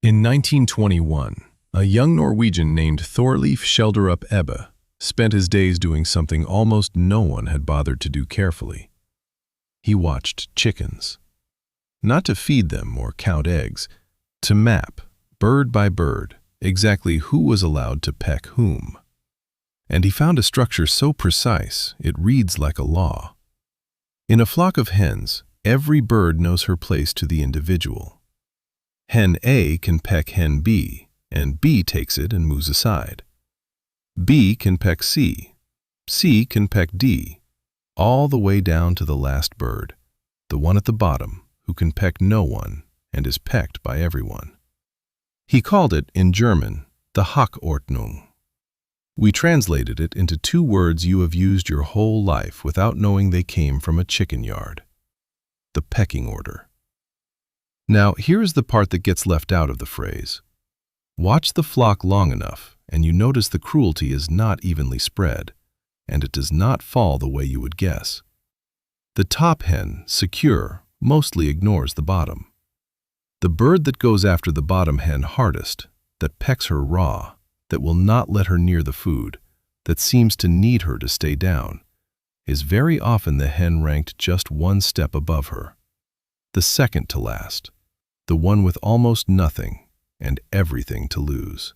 In 1921, a young Norwegian named Thorleif Schjelderup-Ebbe spent his days doing something almost no one had bothered to do carefully. He watched chickens. Not to feed them or count eggs, to map, bird by bird, exactly who was allowed to peck whom. And he found a structure so precise it reads like a law. In a flock of hens, every bird knows her place to the individual. Hen A can peck hen B, and B takes it and moves aside. B can peck C, C can peck D, all the way down to the last bird, the one at the bottom, who can peck no one and is pecked by everyone. He called it, in German, the Hackordnung. We translated it into two words you have used your whole life without knowing they came from a chicken yard: the pecking order. Now, here is the part that gets left out of the phrase. Watch the flock long enough, and you notice the cruelty is not evenly spread, and it does not fall the way you would guess. The top hen, secure, mostly ignores the bottom. The bird that goes after the bottom hen hardest, that pecks her raw, that will not let her near the food, that seems to need her to stay down, is very often the hen ranked just one step above her. The second to last, the one with almost nothing and everything to lose.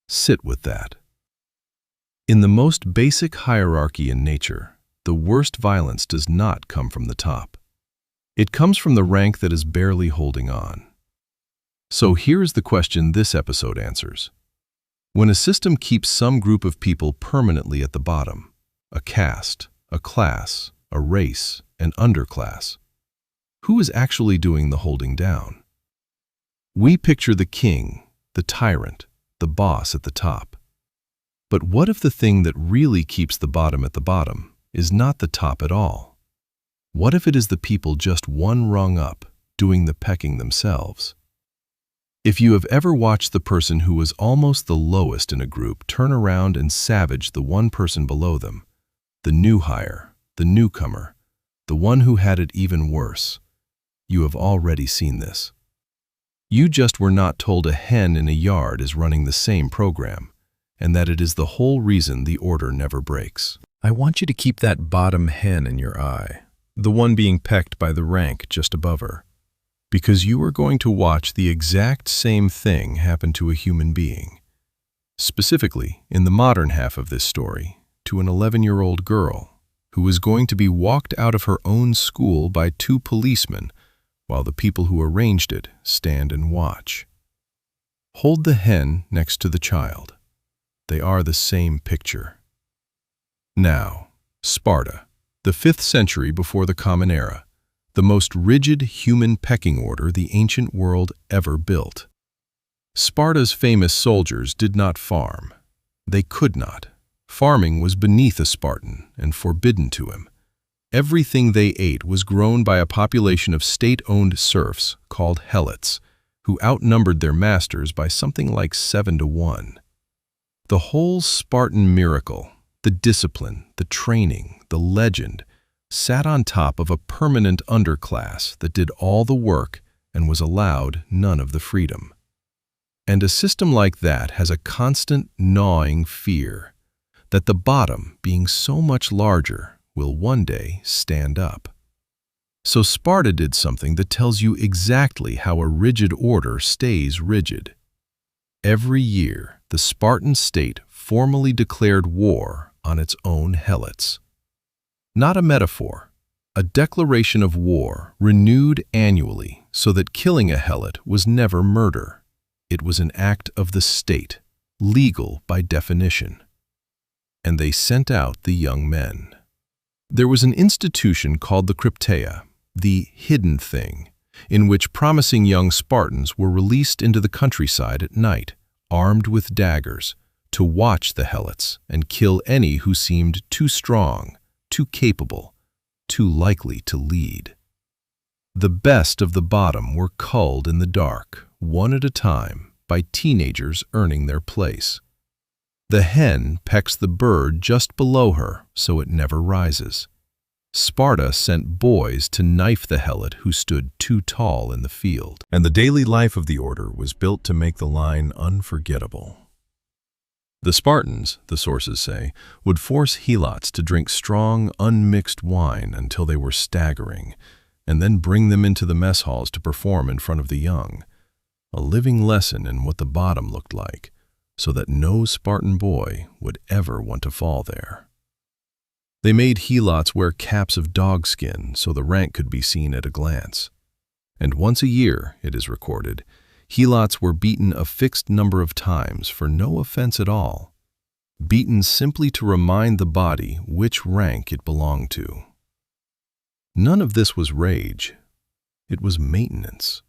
Sit with that. In the most basic hierarchy in nature, the worst violence does not come from the top. It comes from the rank that is barely holding on. So here's the question this episode answers. When a system keeps some group of people permanently at the bottom, a caste, a class, a race, an underclass, who is actually doing the holding down? We picture the king, the tyrant, the boss at the top. But what if the thing that really keeps the bottom at the bottom is not the top at all? What if it is the people just one rung up, doing the pecking themselves? If you have ever watched the person who was almost the lowest in a group turn around and savage the one person below them, the new hire, the newcomer, the one who had it even worse, you have already seen this. You just were not told a hen in a yard is running the same program, and that it is the whole reason the order never breaks. I want you to keep that bottom hen in your eye, the one being pecked by the rank just above her, because you are going to watch the exact same thing happen to a human being. Specifically, in the modern half of this story, to an 11-year-old girl who is going to be walked out of her own school by 2 policemen while the people who arranged it stand and watch. Hold the hen next to the child. They are the same picture. Now, Sparta, the 5th century before the Common Era, the most rigid human pecking order the ancient world ever built. Sparta's famous soldiers did not farm. They could not. Farming was beneath a Spartan and forbidden to him. Everything they ate was grown by a population of state-owned serfs called helots, who outnumbered their masters by something like 7 to 1. The whole Spartan miracle, the discipline, the training, the legend, sat on top of a permanent underclass that did all the work and was allowed none of the freedom. And a system like that has a constant gnawing fear that the bottom, being so much larger, will one day stand up. So Sparta did something that tells you exactly how a rigid order stays rigid. Every year, the Spartan state formally declared war on its own helots. Not a metaphor, a declaration of war renewed annually so that killing a helot was never murder. It was an act of the state, legal by definition. And they sent out the young men. There was an institution called the Krypteia, the hidden thing, in which promising young Spartans were released into the countryside at night, armed with daggers, to watch the helots and kill any who seemed too strong, too capable, too likely to lead. The best of the bottom were culled in the dark, one at a time, by teenagers earning their place. The hen pecks the bird just below her so it never rises. Sparta sent boys to knife the helot who stood too tall in the field, and the daily life of the order was built to make the line unforgettable. The Spartans, the sources say, would force helots to drink strong, unmixed wine until they were staggering, and then bring them into the mess halls to perform in front of the young, a living lesson in what the bottom looked like, so that no Spartan boy would ever want to fall there. They made helots wear caps of dogskin so the rank could be seen at a glance. And once a year, it is recorded, helots were beaten a fixed number of times for no offense at all, beaten simply to remind the body which rank it belonged to. None of this was rage. It was maintenance.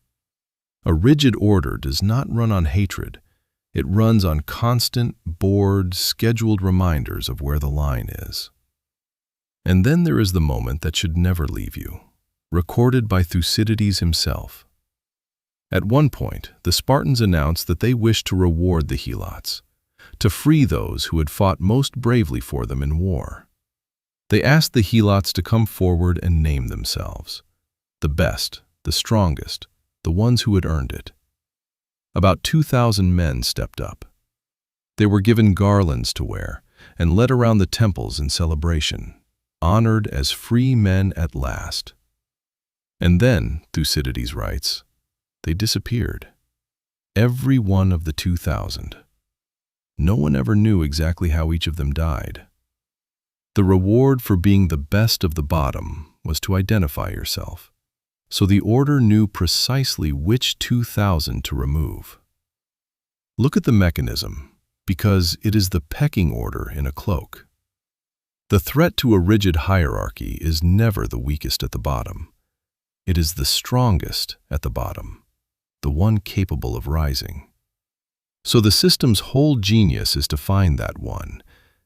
A rigid order does not run on hatred. It runs on constant, bored, scheduled reminders of where the line is. And then there is the moment that should never leave you, recorded by Thucydides himself. At one point, the Spartans announced that they wished to reward the helots, to free those who had fought most bravely for them in war. They asked the helots to come forward and name themselves, the best, the strongest, the ones who had earned it. About 2,000 men stepped up. They were given garlands to wear and led around the temples in celebration, honored as free men at last. And then, Thucydides writes, they disappeared. Every one of the 2,000. No one ever knew exactly how each of them died. The reward for being the best of the bottom was to identify yourself, so the order knew precisely which 2,000 to remove. Look at the mechanism, because it is the pecking order in a cloak. The threat to a rigid hierarchy is never the weakest at the bottom. It is the strongest at the bottom, the one capable of rising. So the system's whole genius is to find that one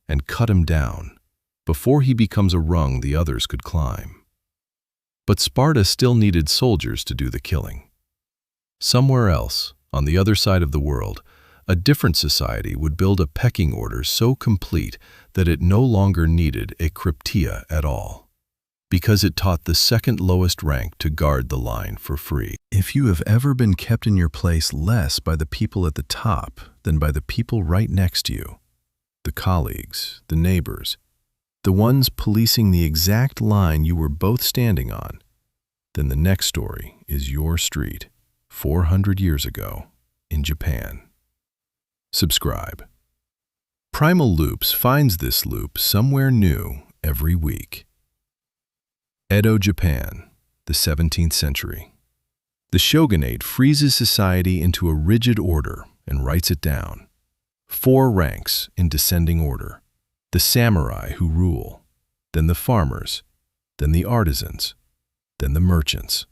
and cut him down before he becomes a rung the others could climb. But Sparta still needed soldiers to do the killing. Somewhere else, on the other side of the world, a different society would build a pecking order so complete that it no longer needed a Krypteia at all, because it taught the second lowest rank to guard the line for free. If you have ever been kept in your place less by the people at the top than by the people right next to you, the colleagues, the neighbors, the ones policing the exact line you were both standing on, then the next story is your street, 400 years ago, in Japan. Subscribe. Primal Loops finds this loop somewhere new every week. Edo Japan, the 17th century. The Shogunate freezes society into a rigid order and writes it down. 4 ranks in descending order. The samurai who rule, then the farmers, then the artisans, then the merchants.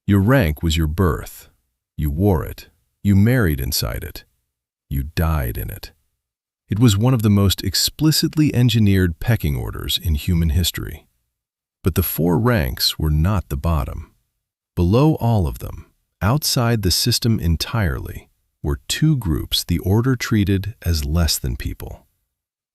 Your rank was your birth. You wore it. You married inside it. You died in it. It was one of the most explicitly engineered pecking orders in human history. But the 4 ranks were not the bottom. Below all of them, outside the system entirely, were 2 groups the order treated as less than people.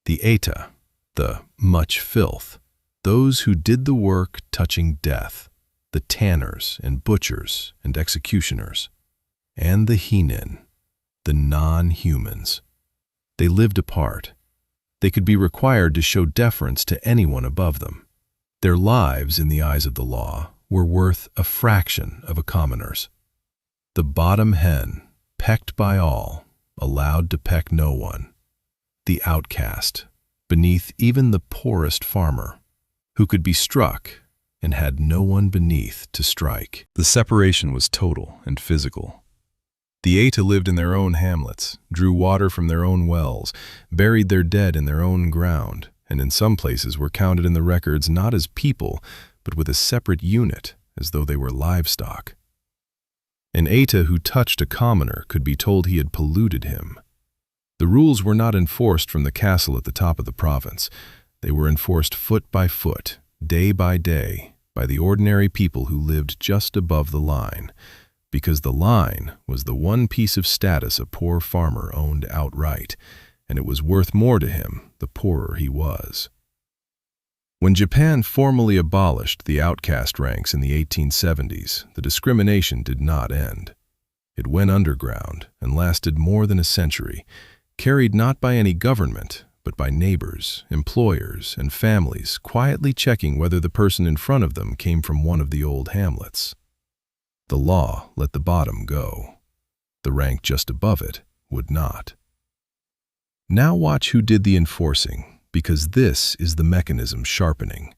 The Eta, the much filth, those who did the work touching death, the tanners and butchers and executioners, and the Hinin, the non-humans. They lived apart. They could be required to show deference to anyone above them. Their lives, in the eyes of the law, were worth a fraction of a commoner's. The bottom hen, pecked by all, allowed to peck no one. The outcast, beneath even the poorest farmer, who could be struck and had no one beneath to strike. The separation was total and physical. The Eta lived in their own hamlets, drew water from their own wells, buried their dead in their own ground, and in some places were counted in the records not as people, but with a separate unit, as though they were livestock. An Eta who touched a commoner could be told he had polluted him. The rules were not enforced from the castle at the top of the province. They were enforced foot by foot, day by day, by the ordinary people who lived just above the line, because the line was the one piece of status a poor farmer owned outright, and it was worth more to him the poorer he was. When Japan formally abolished the outcast ranks in the 1870s, the discrimination did not end. It went underground and lasted more than a century, carried not by any government, but by neighbors, employers, and families quietly checking whether the person in front of them came from one of the old hamlets. The law let the bottom go. The rank just above it would not. Now watch who did the enforcing, because this is the mechanism sharpening.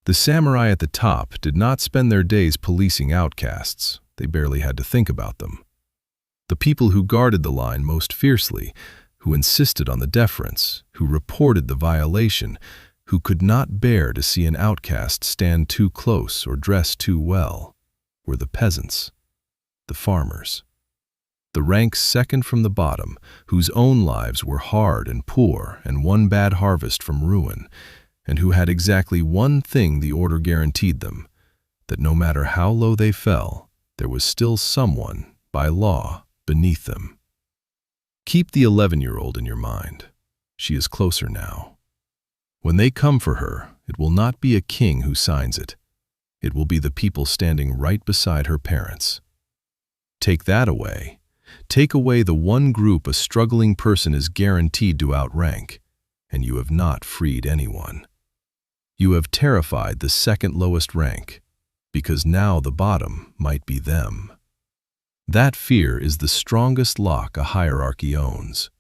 The samurai at the top did not spend their days policing outcasts. They barely had to think about them. The people who guarded the line most fiercely, who insisted on the deference, who reported the violation, who could not bear to see an outcast stand too close or dress too well, were the peasants, the farmers. The ranks second from the bottom, whose own lives were hard and poor and one bad harvest from ruin, and who had exactly one thing the order guaranteed them, that no matter how low they fell, there was still someone, by law, beneath them. Keep the 11-year-old in your mind. She is closer now. When they come for her, it will not be a king who signs it. It will be the people standing right beside her parents. Take that away. Take away the one group a struggling person is guaranteed to outrank, and you have not freed anyone. You have terrified the second lowest rank, because now the bottom might be them. That fear is the strongest lock a hierarchy owns.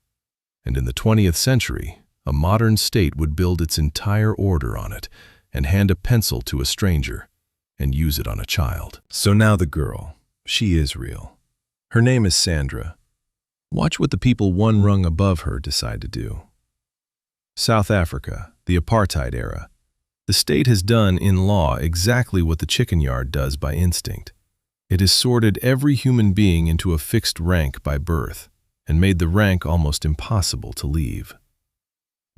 And in the 20th century, a modern state would build its entire order on it and hand a pencil to a stranger and use it on a child. So now the girl, she is real. Her name is Sandra. Watch what the people one rung above her decide to do. South Africa, the apartheid era. The state has done in law exactly what the chicken yard does by instinct. It has sorted every human being into a fixed rank by birth and made the rank almost impossible to leave.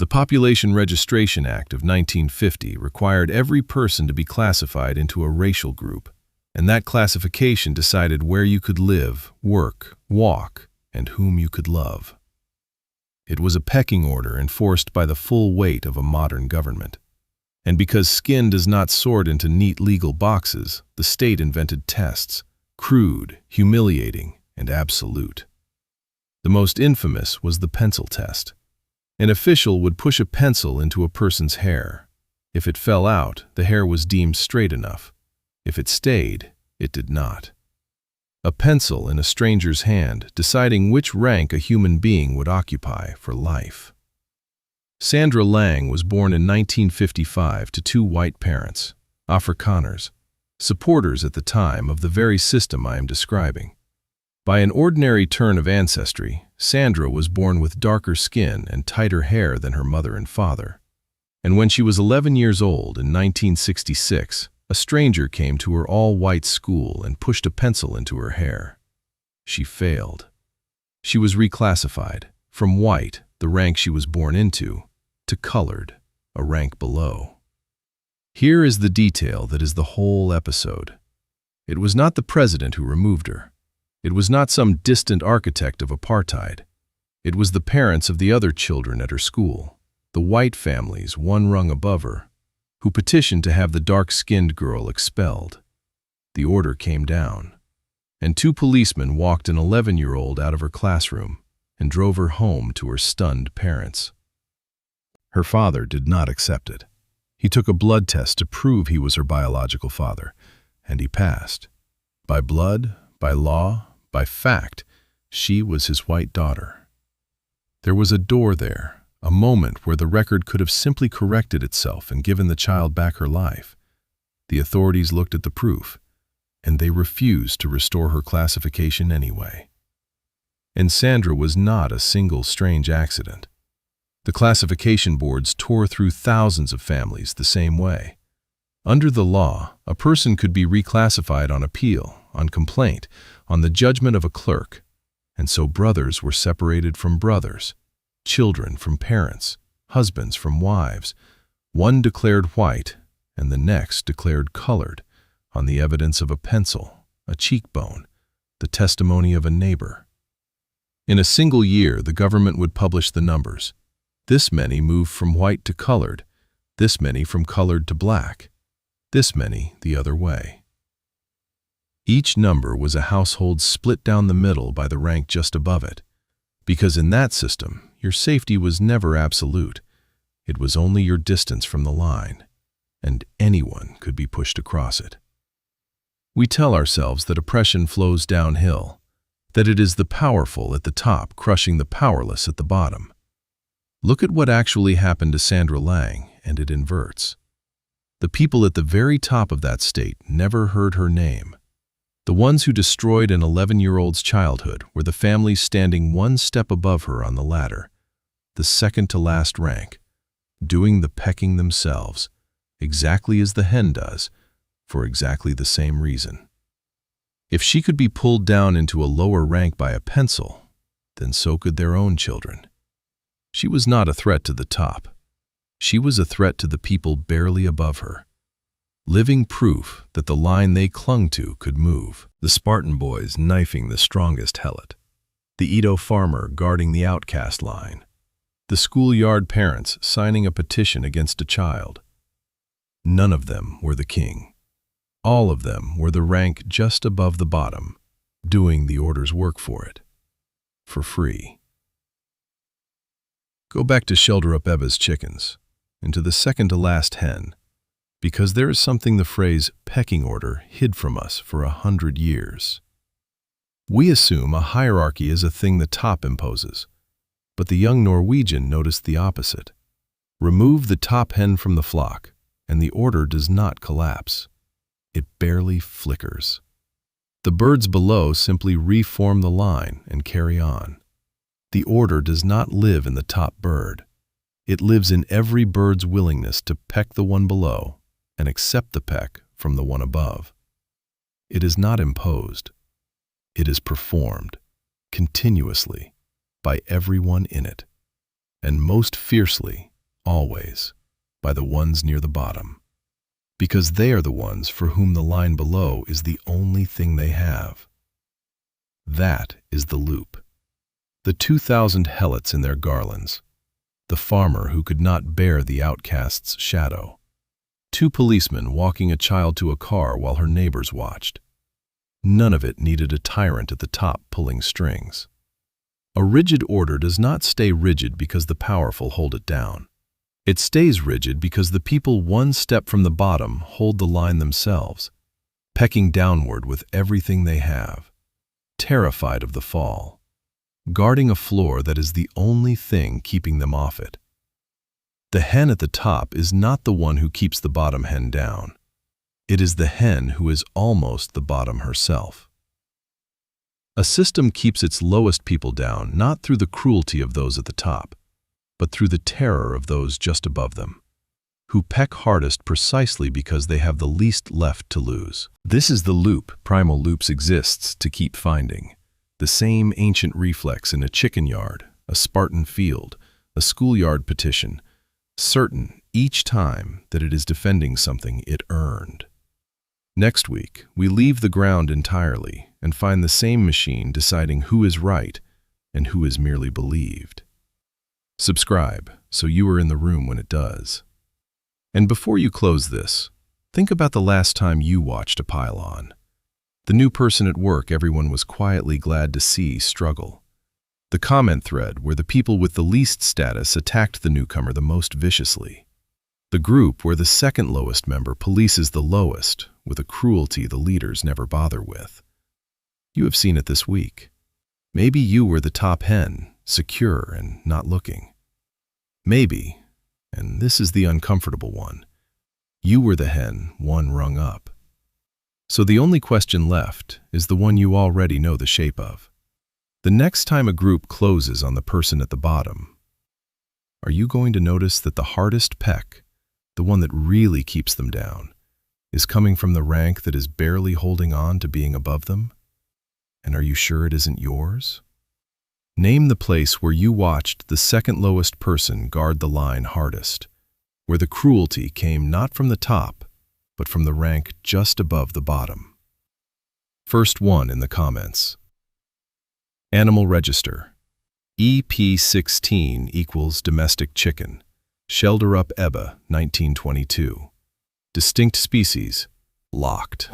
The Population Registration Act of 1950 required every person to be classified into a racial group, and that classification decided where you could live, work, walk, and whom you could love. It was a pecking order enforced by the full weight of a modern government. And because skin does not sort into neat legal boxes, the state invented tests, crude, humiliating, and absolute. The most infamous was the pencil test. An official would push a pencil into a person's hair. If it fell out, the hair was deemed straight enough. If it stayed, it did not. A pencil in a stranger's hand, deciding which rank a human being would occupy for life. Sandra Laing was born in 1955 to two white parents, Afrikaners, supporters at the time of the very system I am describing. By an ordinary turn of ancestry, Sandra was born with darker skin and tighter hair than her mother and father. And when she was 11 years old in 1966, a stranger came to her all-white school and pushed a pencil into her hair. She failed. She was reclassified from white, the rank she was born into, to colored, a rank below. Here is the detail that is the whole episode. It was not the president who removed her. It was not some distant architect of apartheid. It was the parents of the other children at her school, the white families one rung above her, who petitioned to have the dark-skinned girl expelled. The order came down, and two policemen walked an 11-year-old out of her classroom and drove her home to her stunned parents. Her father did not accept it. He took a blood test to prove he was her biological father, and he passed. By blood, by law, by fact, she was his white daughter. There was a door there, a moment where the record could have simply corrected itself and given the child back her life. The authorities looked at the proof, and they refused to restore her classification anyway. And Sandra was not a single strange accident. The classification boards tore through thousands of families the same way. Under the law, a person could be reclassified on appeal, on complaint, on the judgment of a clerk, and so brothers were separated from brothers, children from parents, husbands from wives. One declared white, and the next declared colored, on the evidence of a pencil, a cheekbone, the testimony of a neighbor. In a single year, the government would publish the numbers. This many moved from white to colored. this many from colored to black, this many the other way. Each number was a household split down the middle by the rank just above it, because in that system, your safety was never absolute. It was only your distance from the line, and anyone could be pushed across it. We tell ourselves that oppression flows downhill, that it is the powerful at the top crushing the powerless at the bottom. Look at what actually happened to Sandra Laing, and it inverts. The people at the very top of that state never heard her name. The ones who destroyed an 11-year-old's childhood were the families standing one step above her on the ladder, the second to last rank, doing the pecking themselves, exactly as the hen does, for exactly the same reason. If she could be pulled down into a lower rank by a pencil, then so could their own children. She was not a threat to the top. She was a threat to the people barely above her, living proof that the line they clung to could move. The Spartan boys knifing the strongest helot, the Edo farmer guarding the outcast line, the schoolyard parents signing a petition against a child. None of them were the king. All of them were the rank just above the bottom, doing the order's work for it, for free. Go back to Schjelderup-Ebbe's chickens, and to the second-to-last hen, because there is something the phrase pecking order hid from us for 100 years. We assume a hierarchy is a thing the top imposes, but the young Norwegian noticed the opposite. Remove the top hen from the flock, and the order does not collapse. It barely flickers. The birds below simply reform the line and carry on. The order does not live in the top bird. It lives in every bird's willingness to peck the one below and accept the peck from the one above. It is not imposed. It is performed, continuously, by everyone in it, and most fiercely, always, by the ones near the bottom, because they are the ones for whom the line below is the only thing they have. That is the loop. The 2,000 helots in their garlands, the farmer who could not bear the outcast's shadow, 2 policemen walking a child to a car while her neighbors watched. None of it needed a tyrant at the top pulling strings. A rigid order does not stay rigid because the powerful hold it down. It stays rigid because the people one step from the bottom hold the line themselves, pecking downward with everything they have, terrified of the fall, guarding a floor that is the only thing keeping them off it. The hen at the top is not the one who keeps the bottom hen down. It is the hen who is almost the bottom herself. A system keeps its lowest people down not through the cruelty of those at the top, but through the terror of those just above them, who peck hardest precisely because they have the least left to lose. This is the loop Primal Loops exists to keep finding. The same ancient reflex in a chicken yard, a Spartan field, a schoolyard petition, certain each time that it is defending something it earned. Next week, we leave the ground entirely and find the same machine deciding who is right and who is merely believed. Subscribe so you are in the room when it does. And before you close this, think about the last time you watched a pylon. The new person at work everyone was quietly glad to see struggle. The comment thread where the people with the least status attacked the newcomer the most viciously. The group where the second lowest member polices the lowest with a cruelty the leaders never bother with. You have seen it this week. Maybe you were the top hen, secure and not looking. Maybe, and this is the uncomfortable one, you were the hen one rung up. So the only question left is the one you already know the shape of. The next time a group closes on the person at the bottom, are you going to notice that the hardest peck, the one that really keeps them down, is coming from the rank that is barely holding on to being above them? And are you sure it isn't yours? Name the place where you watched the second lowest person guard the line hardest, where the cruelty came not from the top, but from the rank just above the bottom. First one in the comments. Animal register. EP16 equals domestic chicken. Schjelderup-Ebbe, 1922. Distinct species, locked.